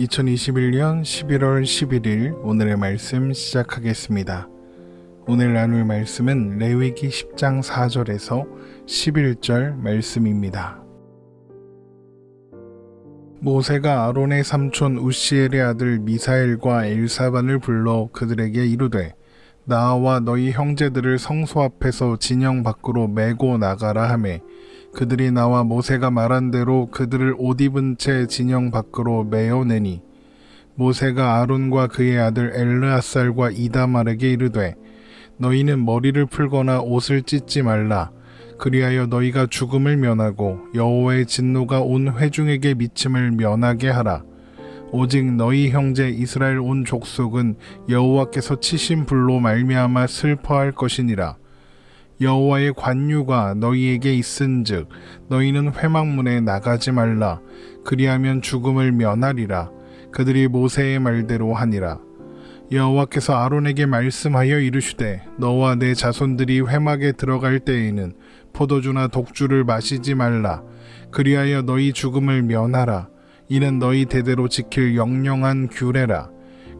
2021년 11월 11일 오늘의 말씀 시작하겠습니다. 오늘 나눌 말씀은 레위기 10장 4절에서 11절 말씀입니다. 모세가 아론의 삼촌 우시엘의 아들 미사엘과 엘사반을 불러 그들에게 이르되 나와 너희 형제들을 성소 앞에서 진영 밖으로 메고 나가라 하매 그들이 나와 모세가 말한 대로 그들을 옷 입은 채 진영 밖으로 메어내니 모세가 아론과 그의 아들 엘르앗살과 이다말에게 이르되 너희는 머리를 풀거나 옷을 찢지 말라. 그리하여 너희가 죽음을 면하고 여호와의 진노가 온 회중에게 미침을 면하게 하라. 오직 너희 형제 이스라엘 온 족속은 여호와께서 치신 불로 말미암아 슬퍼할 것이니라. 여호와의 관유가 너희에게 있은즉 너희는 회막문에 나가지 말라. 그리하면 죽음을 면하리라. 그들이 모세의 말대로 하니라. 여호와께서 아론에게 말씀하여 이르시되 너와 내 자손들이 회막에 들어갈 때에는 포도주나 독주를 마시지 말라. 그리하여 너희 죽음을 면하라. 이는 너희 대대로 지킬 영영한 규례라.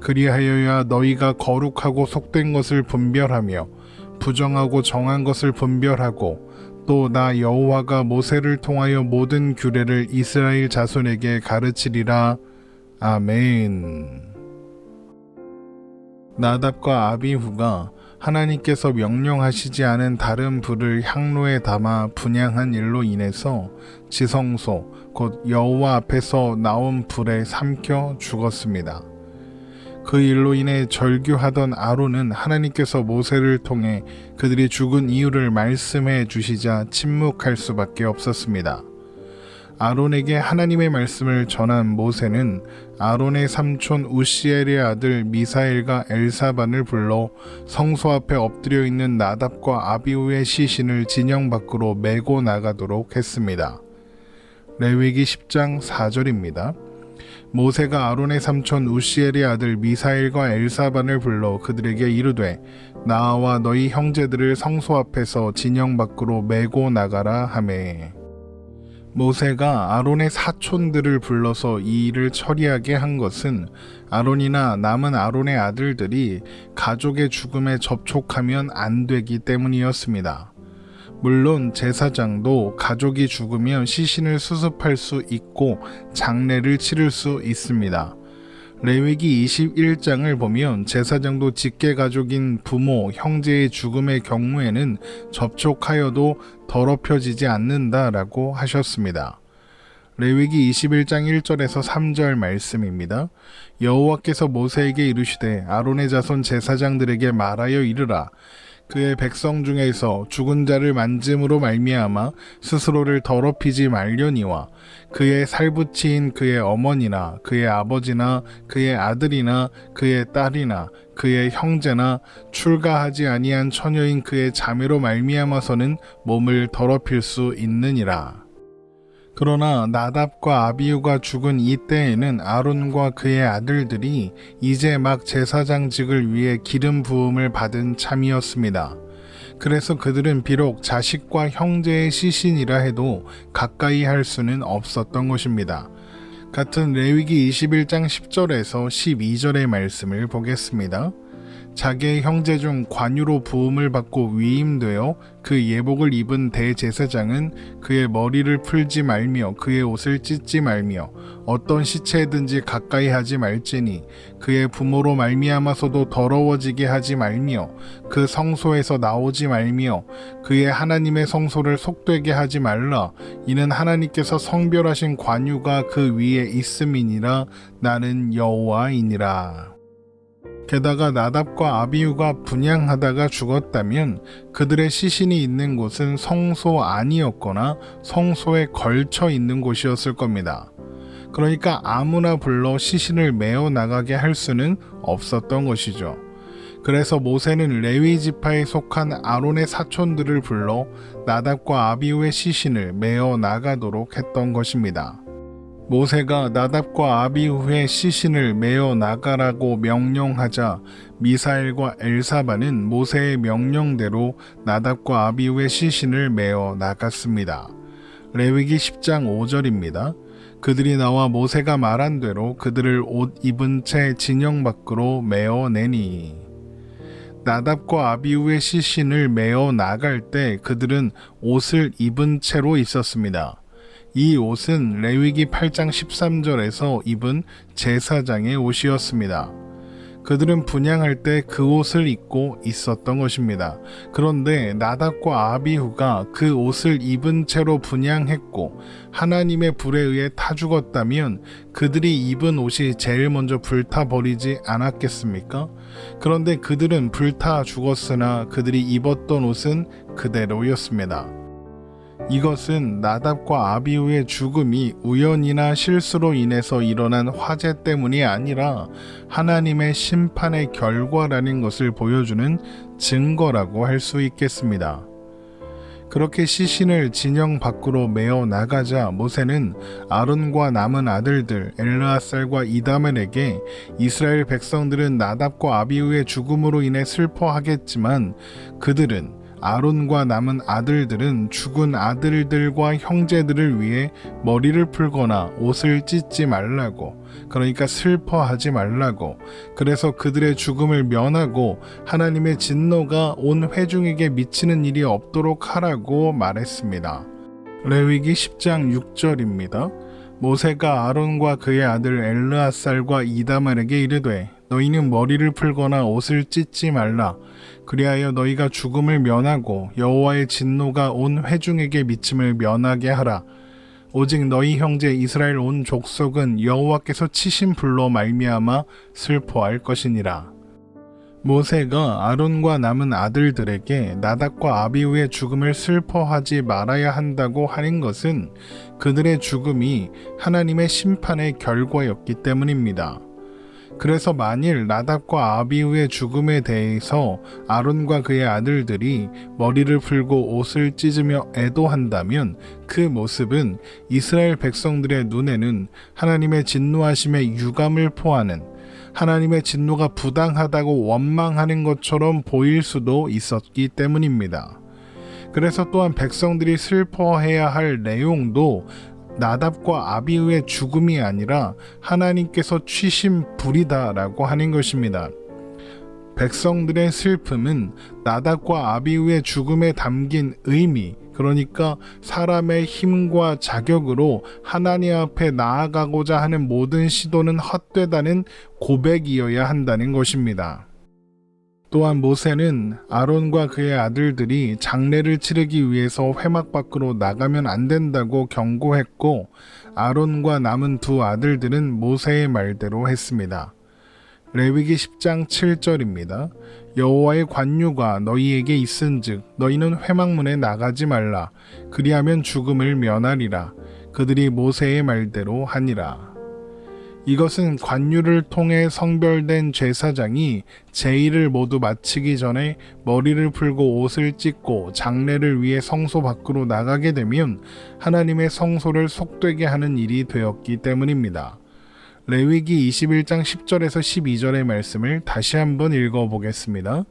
그리하여야 너희가 거룩하고 속된 것을 분별하며 부정하고 정한 것을 분별하고 또 나 여호와가 모세를 통하여 모든 규례를 이스라엘 자손에게 가르치리라. 아멘. 나답과 아비후가 하나님께서 명령하시지 않은 다른 불을 향로에 담아 분향한 일로 인해서 지성소 곧 여호와 앞에서 나온 불에 삼켜 죽었습니다. 그 일로 인해 절규하던 아론은 하나님께서 모세를 통해 그들이 죽은 이유를 말씀해 주시자 침묵할 수밖에 없었습니다. 아론에게 하나님의 말씀을 전한 모세는 아론의 삼촌 우시엘의 아들 미사엘과 엘사반을 불러 성소 앞에 엎드려 있는 나답과 아비후의 시신을 진영 밖으로 메고 나가도록 했습니다. 레위기 10장 4절입니다. 모세가 아론의 삼촌 우시엘의 아들 미사엘과 엘사반을 불러 그들에게 이르되 나와 너희 형제들을 성소 앞에서 진영 밖으로 메고 나가라 하매 모세가 아론의 사촌들을 불러서 이 일을 처리하게 한 것은 아론이나 남은 아론의 아들들이 가족의 죽음에 접촉하면 안 되기 때문이었습니다. 물론 제사장도 가족이 죽으면 시신을 수습할 수 있고 장례를 치를 수 있습니다. 레위기 21장을 보면 제사장도 직계 가족인 부모, 형제의 죽음의 경우에는 접촉하여도 더럽혀지지 않는다라고 하셨습니다. 레위기 21장 1절에서 3절 말씀입니다. 여호와께서 모세에게 이르시되 아론의 자손 제사장들에게 말하여 이르라. 그의 백성 중에서 죽은 자를 만짐으로 말미암아 스스로를 더럽히지 말려니와 그의 살붙이인 그의 어머니나 그의 아버지나 그의 아들이나 그의 딸이나 그의 형제나 출가하지 아니한 처녀인 그의 자매로 말미암아서는 몸을 더럽힐 수 있느니라. 그러나 나답과 아비후가 죽은 이때에는 아론과 그의 아들들이 이제 막 제사장직을 위해 기름 부음을 받은 참이었습니다. 그래서 그들은 비록 자식과 형제의 시신이라 해도 가까이 할 수는 없었던 것입니다. 같은 레위기 21장 10절에서 12절의 말씀을 보겠습니다. 자기의 형제 중 관유로 부음을 받고 위임되어 그 예복을 입은 대제사장은 그의 머리를 풀지 말며 그의 옷을 찢지 말며 어떤 시체든지 가까이 하지 말지니 그의 부모로 말미암아서도 더러워지게 하지 말며 그 성소에서 나오지 말며 그의 하나님의 성소를 속되게 하지 말라. 이는 하나님께서 성별하신 관유가 그 위에 있음이니라. 나는 여호와이니라. 게다가 나답과 아비후가 분향하다가 죽었다면 그들의 시신이 있는 곳은 성소 안이었거나 성소에 걸쳐 있는 곳이었을 겁니다. 그러니까 아무나 불러 시신을 메어 나가게 할 수는 없었던 것이죠. 그래서 모세는 레위 지파에 속한 아론의 사촌들을 불러 나답과 아비후의 시신을 메어 나가도록 했던 것입니다. 모세가 나답과 아비후의 시신을 메어 나가라고 명령하자 미사엘과 엘사반은 모세의 명령대로 나답과 아비후의 시신을 메어 나갔습니다. 레위기 10장 5절입니다. 그들이 나와 모세가 말한 대로 그들을 옷 입은 채 진영 밖으로 메어내니 나답과 아비후의 시신을 메어 나갈 때 그들은 옷을 입은 채로 있었습니다. 이 옷은 레위기 8장 13절에서 입은 제사장의 옷이었습니다. 그들은 분향할 때 그 옷을 입고 있었던 것입니다. 그런데 나답과 아비후가 그 옷을 입은 채로 분향했고 하나님의 불에 의해 타 죽었다면 그들이 입은 옷이 제일 먼저 불타버리지 않았겠습니까? 그런데 그들은 불타 죽었으나 그들이 입었던 옷은 그대로였습니다. 이것은 나답과 아비후의 죽음이 우연이나 실수로 인해서 일어난 화재 때문이 아니라 하나님의 심판의 결과라는 것을 보여주는 증거라고 할 수 있겠습니다. 그렇게 시신을 진영 밖으로 메어 나가자 모세는 아론과 남은 아들들 엘르아살과 이다멜에게 이스라엘 백성들은 나답과 아비후의 죽음으로 인해 슬퍼하겠지만 그들은 아론과 남은 아들들은 죽은 아들들과 형제들을 위해 머리를 풀거나 옷을 찢지 말라고, 그러니까 슬퍼하지 말라고, 그래서 그들의 죽음을 면하고 하나님의 진노가 온 회중에게 미치는 일이 없도록 하라고 말했습니다. 레위기 10장 6절입니다. 모세가 아론과 그의 아들 엘르아살과 이다말에게 이르되 너희는 머리를 풀거나 옷을 찢지 말라. 그리하여 너희가 죽음을 면하고 여호와의 진노가 온 회중에게 미침을 면하게 하라. 오직 너희 형제 이스라엘 온 족속은 여호와께서 치신 불로 말미암아 슬퍼할 것이니라. 모세가 아론과 남은 아들들에게 나답과 아비후의 죽음을 슬퍼하지 말아야 한다고 하는 것은 그들의 죽음이 하나님의 심판의 결과였기 때문입니다. 그래서 만일 나답과 아비후의 죽음에 대해서 아론과 그의 아들들이 머리를 풀고 옷을 찢으며 애도한다면 그 모습은 이스라엘 백성들의 눈에는 하나님의 진노하심의 유감을 포하는, 하나님의 진노가 부당하다고 원망하는 것처럼 보일 수도 있었기 때문입니다. 그래서 또한 백성들이 슬퍼해야 할 내용도 나답과 아비후의 죽음이 아니라 하나님께서 취신 불이다라고 하는 것입니다. 백성들의 슬픔은 나답과 아비후의 죽음에 담긴 의미, 그러니까 사람의 힘과 자격으로 하나님 앞에 나아가고자 하는 모든 시도는 헛되다는 고백이어야 한다는 것입니다. 또한 모세는 아론과 그의 아들들이 장례를 치르기 위해서 회막 밖으로 나가면 안 된다고 경고했고 아론과 남은 두 아들들은 모세의 말대로 했습니다. 레위기 10장 7절입니다. 여호와의 관유가 너희에게 있은즉 너희는 회막문에 나가지 말라. 그리하면 죽음을 면하리라. 그들이 모세의 말대로 하니라. 이것은 관유를 통해 성별된 제사장이 제의를 모두 마치기 전에 머리를 풀고 옷을 찢고 장례를 위해 성소 밖으로 나가게 되면 하나님의 성소를 속되게 하는 일이 되었기 때문입니다. 레위기 21장 10절에서 12절의 말씀을 다시 한번 읽어보겠습니다.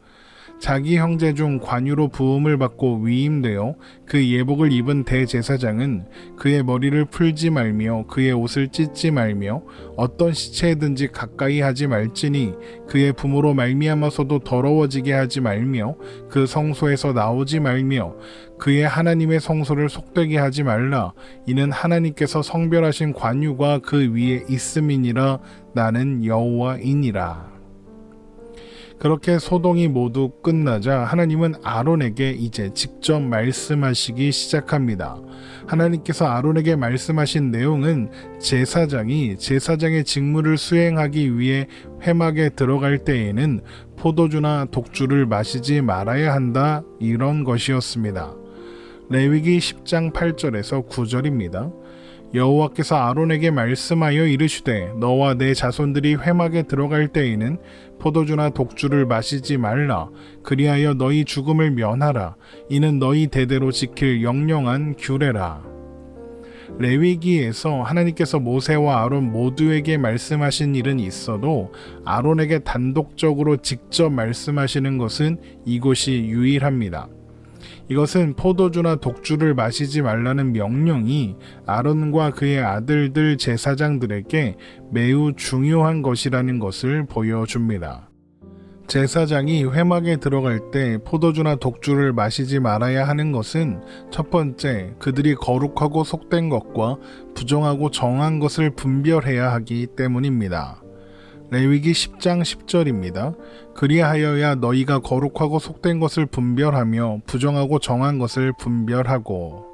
자기 형제 중 관유로 부음을 받고 위임되어 그 예복을 입은 대제사장은 그의 머리를 풀지 말며 그의 옷을 찢지 말며 어떤 시체에든지 가까이 하지 말지니 그의 부모로 말미암아서도 더러워지게 하지 말며 그 성소에서 나오지 말며 그의 하나님의 성소를 속되게 하지 말라. 이는 하나님께서 성별하신 관유가 그 위에 있음이니라. 나는 여호와이니라. 그렇게 소동이 모두 끝나자 하나님은 아론에게 이제 직접 말씀하시기 시작합니다. 하나님께서 아론에게 말씀하신 내용은 제사장이 제사장의 직무를 수행하기 위해 회막에 들어갈 때에는 포도주나 독주를 마시지 말아야 한다, 이런 것이었습니다. 레위기 10장 8절에서 9절입니다. 여호와께서 아론에게 말씀하여 이르시되 너와 내 자손들이 회막에 들어갈 때에는 포도주나 독주를 마시지 말라. 그리하여 너희 죽음을 면하라. 이는 너희 대대로 지킬 영영한 규례라. 레위기에서 하나님께서 모세와 아론 모두에게 말씀하신 일은 있어도 아론에게 단독적으로 직접 말씀하시는 것은 이곳이 유일합니다. 이것은 포도주나 독주를 마시지 말라는 명령이 아론과 그의 아들들 제사장들에게 매우 중요한 것이라는 것을 보여줍니다. 제사장이 회막에 들어갈 때 포도주나 독주를 마시지 말아야 하는 것은 첫 번째, 그들이 거룩하고 속된 것과 부정하고 정한 것을 분별해야 하기 때문입니다. 레위기 10장 10절입니다. 그리하여야 너희가 거룩하고 속된 것을 분별하며 부정하고 정한 것을 분별하고.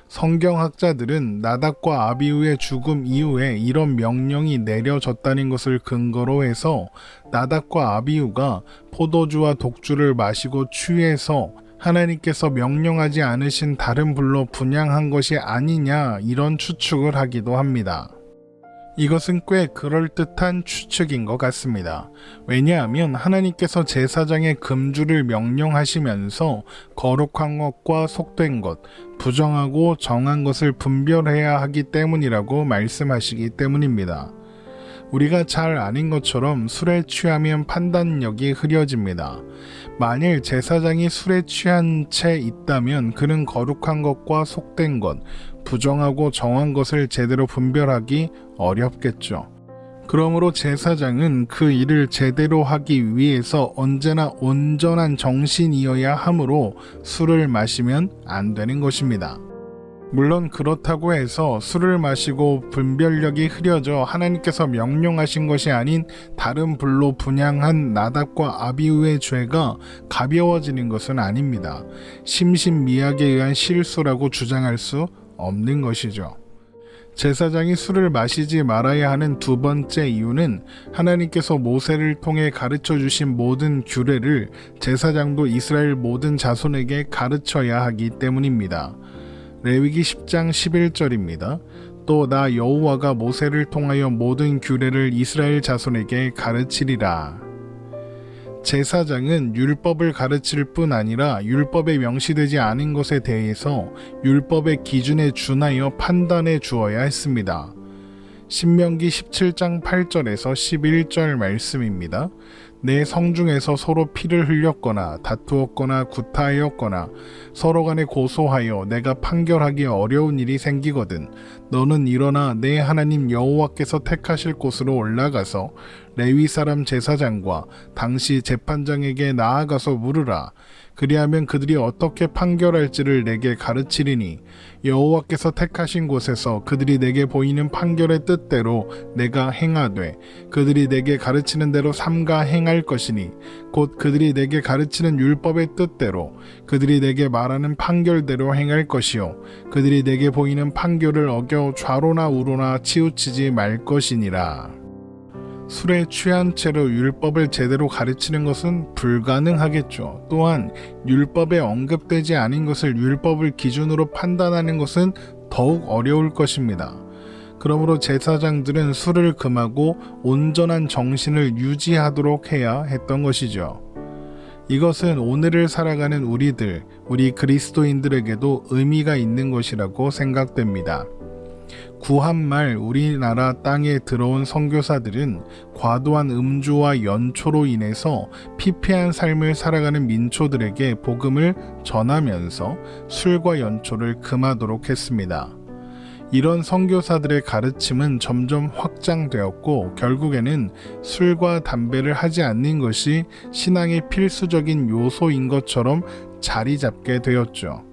성경학자들은 나답과 아비후의 죽음 이후에 이런 명령이 내려졌다는 것을 근거로 해서 나답과 아비후가 포도주와 독주를 마시고 취해서 하나님께서 명령하지 않으신 다른 불로 분향한 것이 아니냐 이런 추측을 하기도 합니다. 이것은 꽤 그럴듯한 추측인 것 같습니다. 왜냐하면 하나님께서 제사장의 금주를 명령하시면서 거룩한 것과 속된 것, 부정하고 정한 것을 분별해야 하기 때문이라고 말씀하시기 때문입니다. 우리가 잘 아는 것처럼 술에 취하면 판단력이 흐려집니다. 만일 제사장이 술에 취한 채 있다면 그는 거룩한 것과 속된 것, 부정하고 정한 것을 제대로 분별하기 어렵겠죠. 그러므로 제사장은 그 일을 제대로 하기 위해서 언제나 온전한 정신이어야 하므로 술을 마시면 안 되는 것입니다. 물론 그렇다고 해서 술을 마시고 분별력이 흐려져 하나님께서 명령하신 것이 아닌 다른 불로 분향한 나답과 아비후의 죄가 가벼워지는 것은 아닙니다. 심신미약에 의한 실수라고 주장할 수 없는 것이죠. 제사장이 술을 마시지 말아야 하는 두 번째 이유는 하나님께서 모세를 통해 가르쳐 주신 모든 규례를 제사장도 이스라엘 모든 자손에게 가르쳐야 하기 때문입니다. 레위기 10장 11절입니다. 또 나 여호와가 모세를 통하여 모든 규례를 이스라엘 자손에게 가르치리라. 제사장은 율법을 가르칠 뿐 아니라 율법에 명시되지 않은 것에 대해서 율법의 기준에 준하여 판단해 주어야 했습니다. 신명기 17장 8절에서 11절 말씀입니다. 내 성중에서 서로 피를 흘렸거나 다투었거나 구타하였거나 서로 간에 고소하여 내가 판결하기 어려운 일이 생기거든 너는 일어나 내 하나님 여호와께서 택하실 곳으로 올라가서 레위 사람 제사장과 당시 재판장에게 나아가서 물으라. 그리하면 그들이 어떻게 판결할지를 내게 가르치리니 여호와께서 택하신 곳에서 그들이 내게 보이는 판결의 뜻대로 내가 행하되 그들이 내게 가르치는 대로 삼가 행할 것이니 곧 그들이 내게 가르치는 율법의 뜻대로 그들이 내게 말하는 판결대로 행할 것이요 그들이 내게 보이는 판결을 어겨 좌로나 우로나 치우치지 말 것이니라. 술에 취한 채로 율법을 제대로 가르치는 것은 불가능하겠죠. 또한 율법에 언급되지 않은 것을 율법을 기준으로 판단하는 것은 더욱 어려울 것입니다. 그러므로 제사장들은 술을 금하고 온전한 정신을 유지하도록 해야 했던 것이죠. 이것은 오늘을 살아가는 우리 그리스도인들에게도 의미가 있는 것이라고 생각됩니다. 구한말 우리나라 땅에 들어온 선교사들은 과도한 음주와 연초로 인해서 피폐한 삶을 살아가는 민초들에게 복음을 전하면서 술과 연초를 금하도록 했습니다. 이런 선교사들의 가르침은 점점 확장되었고 결국에는 술과 담배를 하지 않는 것이 신앙의 필수적인 요소인 것처럼 자리 잡게 되었죠.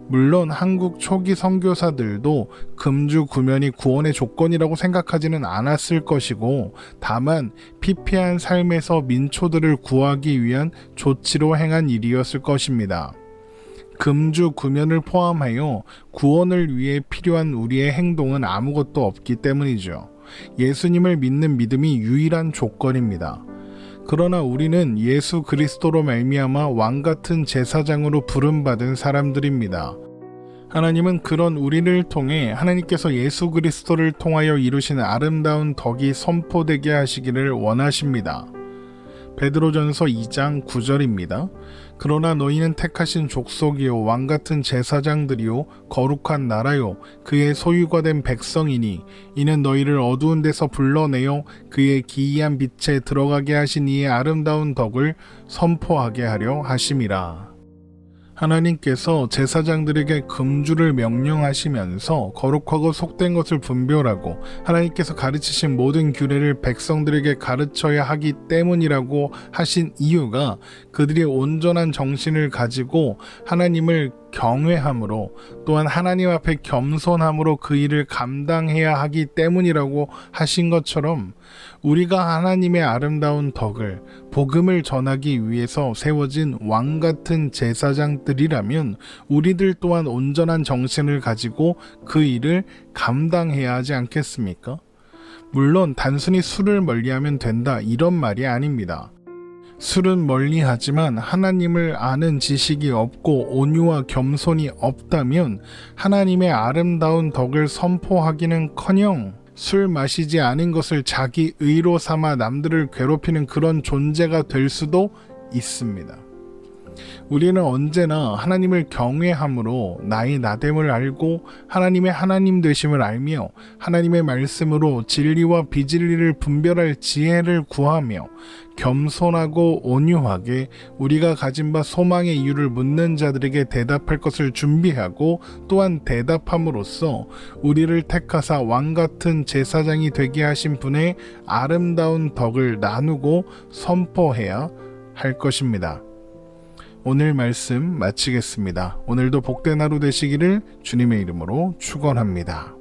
물론 한국 초기 선교사들도 금주 구면이 구원의 조건이라고 생각하지는 않았을 것이고 다만 피폐한 삶에서 민초들을 구하기 위한 조치로 행한 일이었을 것입니다. 금주 구면을 포함하여 구원을 위해 필요한 우리의 행동은 아무것도 없기 때문이죠. 예수님을 믿는 믿음이 유일한 조건입니다. 그러나 우리는 예수 그리스도로 말미암아 왕같은 제사장으로 부름받은 사람들입니다. 하나님은 그런 우리를 통해 하나님께서 예수 그리스도를 통하여 이루신 아름다운 덕이 선포되게 하시기를 원하십니다. 베드로전서 2장 9절입니다. 그러나 너희는 택하신 족속이요 왕같은 제사장들이요 거룩한 나라요 그의 소유가 된 백성이니 이는 너희를 어두운 데서 불러내어 그의 기이한 빛에 들어가게 하신 이의 아름다운 덕을 선포하게 하려 하심이라. 하나님께서 제사장들에게 금주를 명령하시면서 거룩하고 속된 것을 분별하고 하나님께서 가르치신 모든 규례를 백성들에게 가르쳐야 하기 때문이라고 하신 이유가 그들이 온전한 정신을 가지고 하나님을 경외함으로 또한 하나님 앞에 겸손함으로 그 일을 감당해야 하기 때문이라고 하신 것처럼 우리가 하나님의 아름다운 덕을 복음을 전하기 위해서 세워진 왕 같은 제사장들이라면 우리들 또한 온전한 정신을 가지고 그 일을 감당해야 하지 않겠습니까? 물론 단순히 술을 멀리하면 된다 이런 말이 아닙니다. 술은 멀리하지만 하나님을 아는 지식이 없고 온유와 겸손이 없다면 하나님의 아름다운 덕을 선포하기는커녕 술 마시지 않은 것을 자기 의로 삼아 남들을 괴롭히는 그런 존재가 될 수도 있습니다. 우리는 언제나 하나님을 경외함으로 나의 나됨을 알고 하나님의 하나님 되심을 알며 하나님의 말씀으로 진리와 비진리를 분별할 지혜를 구하며 겸손하고 온유하게 우리가 가진 바 소망의 이유를 묻는 자들에게 대답할 것을 준비하고 또한 대답함으로써 우리를 택하사 왕같은 제사장이 되게 하신 분의 아름다운 덕을 나누고 선포해야 할 것입니다. 오늘 말씀 마치겠습니다. 오늘도 복된 하루 되시기를 주님의 이름으로 축원합니다.